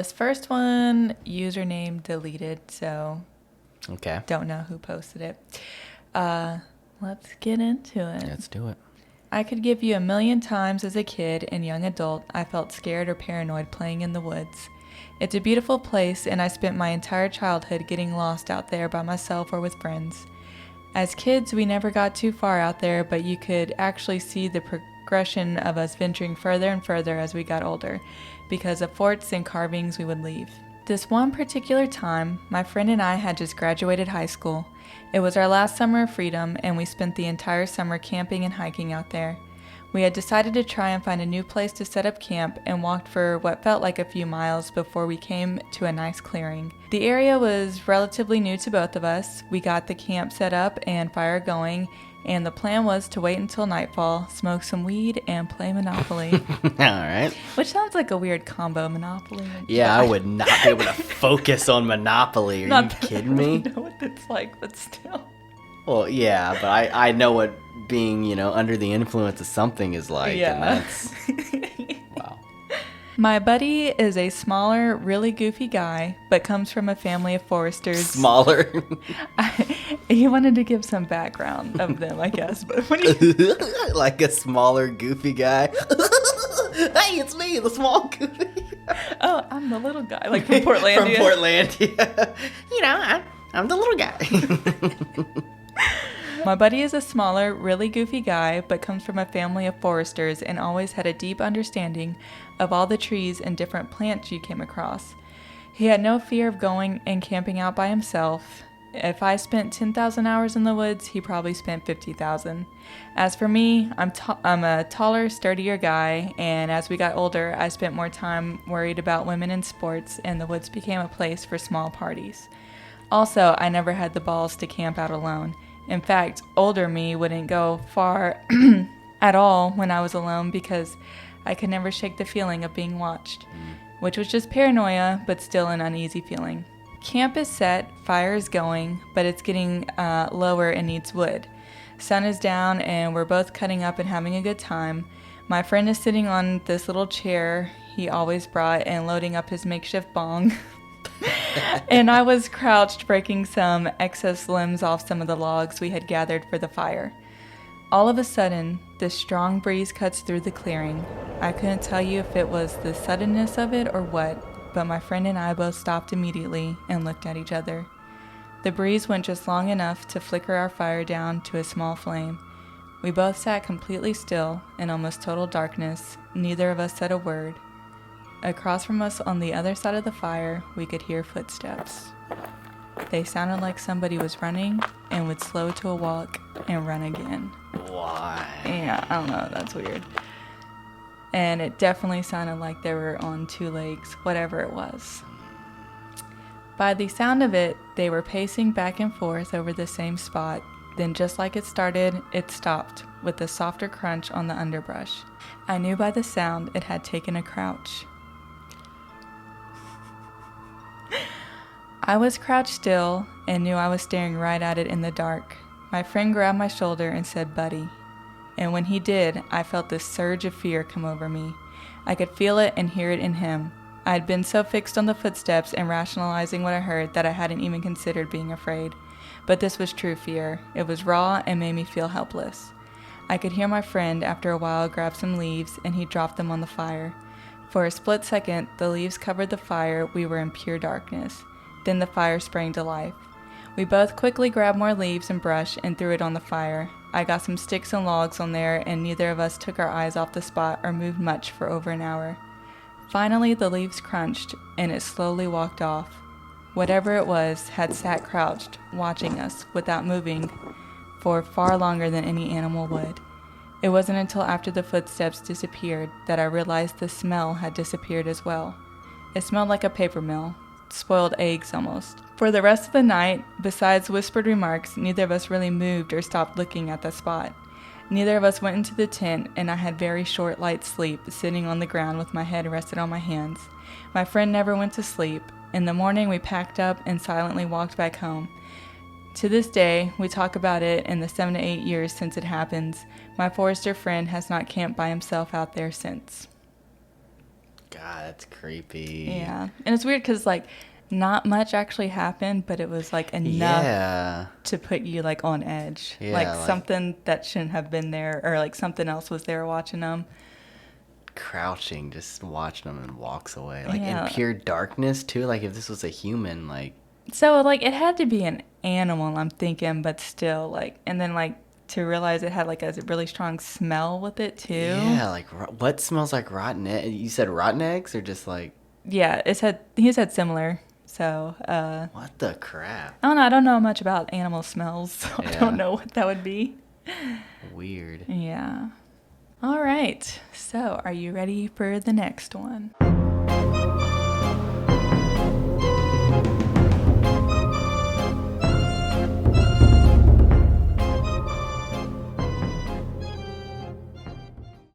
This first one, username deleted, so Okay. don't know who posted it. Let's get into it. Let's do it. I could give you 1,000,000 times as a kid and young adult I felt scared or paranoid playing in the woods. It's a beautiful place, and I spent my entire childhood getting lost out there by myself or with friends. As kids, we never got too far out there, but you could actually see the progression of us venturing further and further as we got older, because of forts and carvings we would leave. This one particular time, my friend and I had just graduated high school. It was our last summer of freedom, and we spent the entire summer camping and hiking out there. We had decided to try and find a new place to set up camp and walked for what felt like a few miles before we came to a nice clearing. The area was relatively new to both of us. We got the camp set up and fire going, and the plan was to wait until nightfall, smoke some weed, and play Monopoly. All right. Which sounds like a weird combo, Monopoly. Yeah, I would not be able to focus on Monopoly. Are you kidding me? I don't know what it's like, but still. Well, yeah, but I know what being, under the influence of something is like. Yeah. And that's... Wow. My buddy is a smaller, really goofy guy, but comes from a family of foresters. Smaller? He wanted to give some background of them, I guess. But when he... Like a smaller, goofy guy. Hey, it's me, the small goofy. Oh, I'm the little guy, like from Portlandia. From Portlandia. I'm the little guy. My buddy is a smaller, really goofy guy, but comes from a family of foresters and always had a deep understanding of all the trees and different plants you came across. He had no fear of going and camping out by himself. If I spent 10,000 hours in the woods, he probably spent 50,000. As for me, I'm a taller, sturdier guy, and as we got older, I spent more time worried about women and sports, and the woods became a place for small parties. Also, I never had the balls to camp out alone. In fact, older me wouldn't go far at all when I was alone because I could never shake the feeling of being watched, which was just paranoia, but still an uneasy feeling. Camp is set, fire is going, but it's getting lower and needs wood. Sun is down, and we're both cutting up and having a good time. My friend is sitting on this little chair he always brought and loading up his makeshift bong. And I was crouched breaking some excess limbs off some of the logs we had gathered for the fire. All of a sudden, this strong breeze cuts through the clearing. I couldn't tell you if it was the suddenness of it or what, but my friend and I both stopped immediately and looked at each other. The breeze went just long enough to flicker our fire down to a small flame. We both sat completely still in almost total darkness. Neither of us said a word. Across from us on the other side of the fire, we could hear footsteps. They sounded like somebody was running and would slow to a walk and run again. Why? Yeah, I don't know. That's weird. And it definitely sounded like they were on two legs, whatever it was. By the sound of it, they were pacing back and forth over the same spot. Then just like it started, it stopped with a softer crunch on the underbrush. I knew by the sound it had taken a crouch. I was crouched still and knew I was staring right at it in the dark. My friend grabbed my shoulder and said, "Buddy." And when he did, I felt this surge of fear come over me. I could feel it and hear it in him. I had been so fixed on the footsteps and rationalizing what I heard that I hadn't even considered being afraid. But this was true fear. It was raw and made me feel helpless. I could hear my friend after a while grab some leaves and he dropped them on the fire. For a split second, the leaves covered the fire. We were in pure darkness. Then the fire sprang to life. We both quickly grabbed more leaves and brush and threw it on the fire. I got some sticks and logs on there, and neither of us took our eyes off the spot or moved much for over an hour. Finally, the leaves crunched, and it slowly walked off. Whatever it was had sat crouched, watching us, without moving, for far longer than any animal would. It wasn't until after the footsteps disappeared that I realized the smell had disappeared as well. It smelled like a paper mill. Spoiled eggs almost. For the rest of the night, besides whispered remarks, neither of us really moved or stopped looking at the spot. Neither of us went into the tent, and I had very short, light sleep, sitting on the ground with my head rested on my hands. My friend never went to sleep. In the morning, we packed up and silently walked back home. To this day, we talk about it in the 7 to 8 years since it happens. My forester friend has not camped by himself out there since. God, that's creepy. Yeah. And it's weird because, like, not much actually happened, but it was, like, enough Yeah. to put you, like, on edge. Yeah, like, like- something that shouldn't have been there, or, like, something else was there watching them. Crouching, just watching them and walks away. Like, Yeah. in pure darkness, too. Like, if this was a human, like... So, like, it had to be an animal, I'm thinking, but still, like, and then, like, to realize it had, like, a really strong smell with it, too. Yeah, like, what smells like rotten eggs? You said rotten eggs, or just, like... Yeah, he said similar. So, What the crap? I don't know much about animal smells, so I Yeah. don't know what that would be. Weird. Yeah. All right. So, are you ready for the next one?